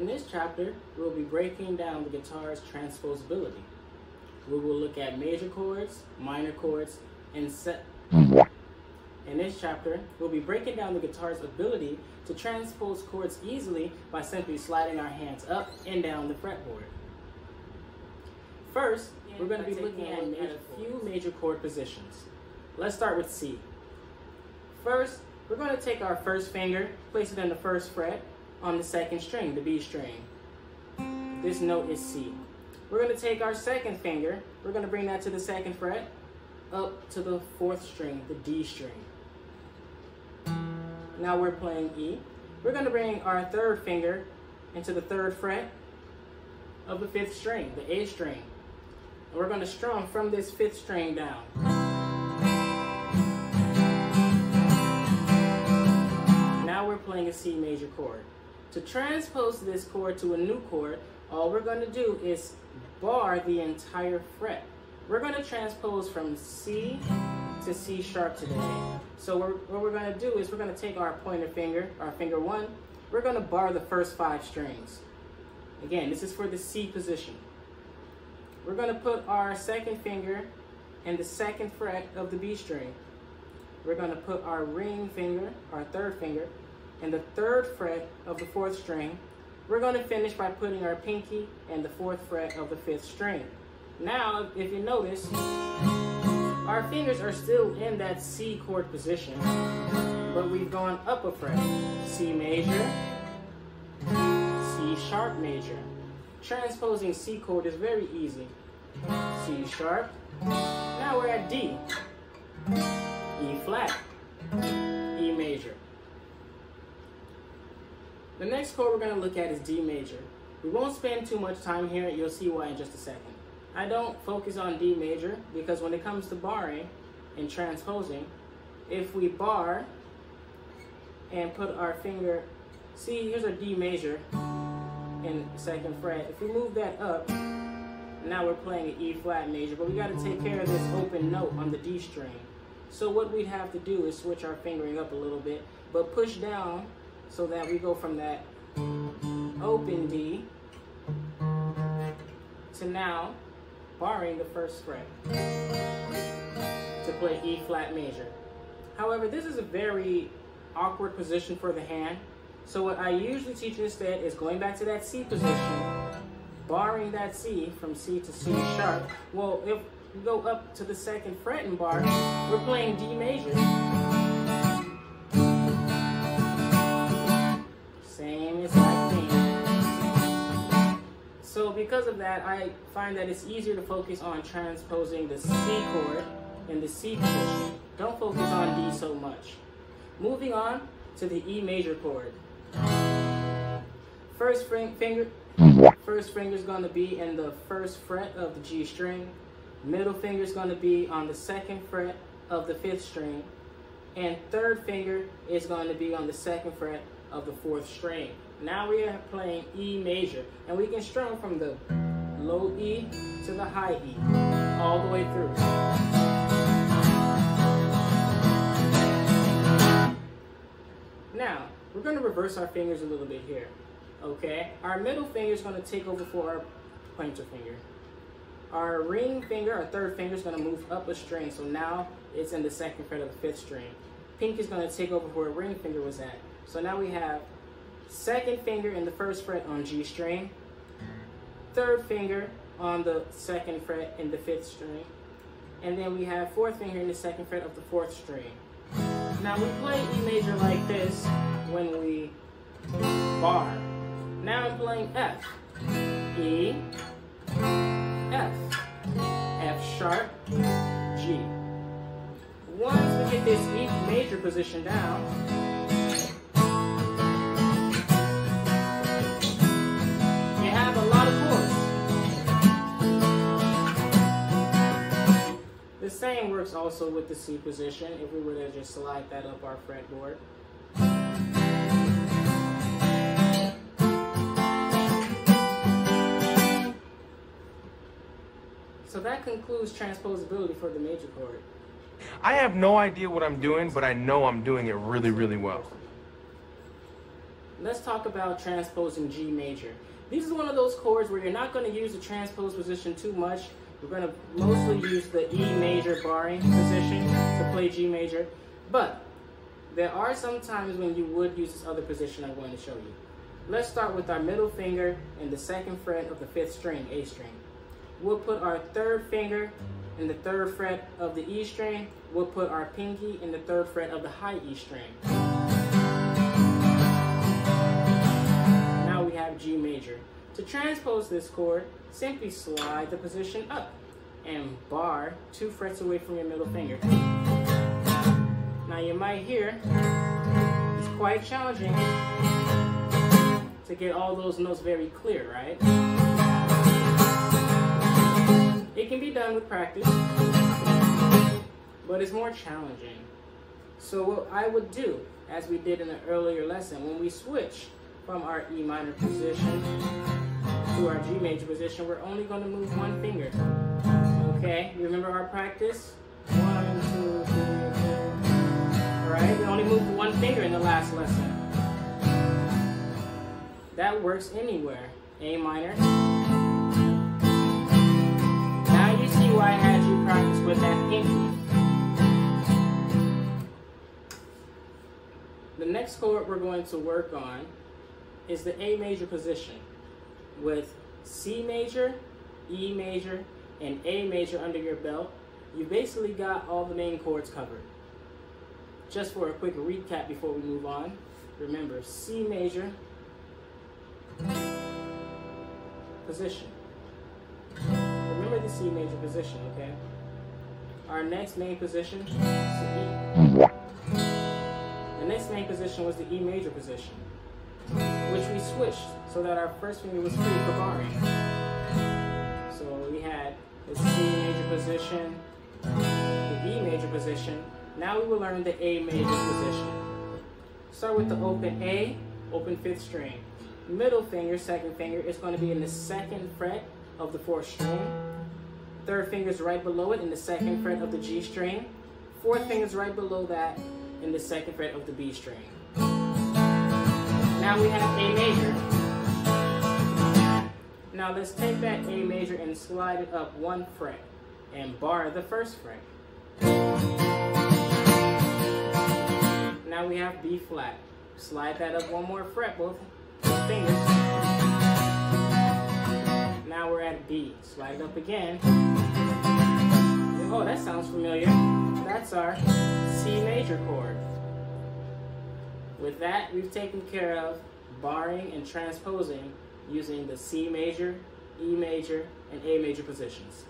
In this chapter, we'll be breaking down the guitar's transposability. We will look at major chords, minor chords, and In this chapter, we'll be breaking down the guitar's ability to transpose chords easily by simply sliding our hands up and down the fretboard. First, we're going to be looking at a few major chord positions. Let's start with C. First, we're going to take our first finger, place it in the first fret on the second string, the B string. This note is C. We're going to take our second finger, we're going to bring that to the second fret, up to the fourth string, the D string. Now we're playing E. We're going to bring our third finger into the third fret of the fifth string, the A string. And we're going to strum from this fifth string down. Now we're playing a C major chord. To transpose this chord to a new chord, all we're going to do is bar the entire fret. We're going to transpose from C to C sharp today. So what we're going to do is we're going to take our pointer finger, our finger 1, we're going to bar the first 5 strings. Again, this is for the C position. We're going to put our second finger in the second fret of the B string. We're going to put our ring finger, our third finger, in the third fret of the fourth string. We're going to finish by putting our pinky in the fourth fret of the fifth string. Now, if you notice, our fingers are still in that C chord position, but we've gone up a fret. C major, C sharp major. Transposing C chord is very easy. C sharp. Now we're at D. E flat. E major. The next chord we're going to look at is D major. We won't spend too much time here. You'll see why in just a second. I don't focus on D major because when it comes to barring and transposing, if we bar and put our finger, see, here's our D major in second fret. If we move that up, now we're playing an E flat major, but we got to take care of this open note on the D string. So what we'd have to do is switch our fingering up a little bit, but push down so that we go from that open D to now barring the first fret to play E flat major. However, this is a very awkward position for the hand. So what I usually teach instead is going back to that C position, barring that C from C to C sharp. Well, if we go up to the second fret and bar, we're playing D major. Same exact thing. So because of that, I find that it's easier to focus on transposing the C chord in the C position. Don't focus on D so much. Moving on to the E major chord. First finger is going to be in the first fret of the G string. Middle finger is going to be on the second fret of the fifth string. And third finger is going to be on the second fret of the fourth string. Now we are playing E major, and we can strum from the low E to the high E, all the way through. Now, we're going to reverse our fingers a little bit here, okay? Our middle finger is going to take over for our pointer finger. Our ring finger, our third finger, is going to move up a string, so now it's in the second fret of the fifth string. Pinky is going to take over where ring finger was at. So now we have second finger in the first fret on G string, third finger on the second fret in the fifth string, and then we have fourth finger in the second fret of the fourth string. Now we play E major like this when we bar. Now I'm playing F. E, F, F sharp, G. Once we get this E major position down, you have a lot of chords. The same works also with the C position if we were to just slide that up our fretboard. So that concludes transposability for the major chord. I have no idea what I'm doing, but I know I'm doing it really, really well. let's talk about transposing G major. This is one of those chords where you're not going to use the transpose position too much. We're going to mostly use the E major barring position to play G major, but there are some times when you would use this other position I'm going to show you. Let's start with our middle finger in the 2nd fret of the 5th string, A string. We'll put our 3rd finger in the 3rd fret of the E string. We'll put our pinky in the 3rd fret of the high E string. Now we have G major. To transpose this chord, simply slide the position up and bar 2 frets away from your middle finger. Now you might hear it's quite challenging to get all those notes very clear, right? It can be done with practice, but it's more challenging. So what I would do, as we did in an earlier lesson, when we switch from our E minor position to our G major position, we're only going to move 1 finger. Okay, you remember our practice? 1, 2, 3, 4. Alright, we only moved 1 finger in the last lesson. That works anywhere. A minor. Now you see why I had you practice with that pinky. The next chord we're going to work on is the A major position with C major, E major, and A major under your belt. You basically got all the main chords covered. Just for a quick recap before we move on, remember C major position. Remember the C major position, okay? Our next main position is the E. The next main position was the E major position, which we switched so that our first finger was free for barring. So we had the C major position, the E major position. Now we will learn the A major position. Start with the open A, open 5th string. Middle finger, 2nd finger, is going to be in the 2nd fret of the 4th string. 3rd finger is right below it in the 2nd fret of the G string. 4th finger is right below that in the 2nd fret of the B string. Now we have A major. Now let's take that A major and slide it up 1 fret and bar the 1st fret. Now we have B flat. Slide that up 1 more fret, both fingers. Now we're at B. Slide it up again. Oh, that sounds familiar. That's our C major chord. With that, we've taken care of barring and transposing using the C major, E major, and A major positions.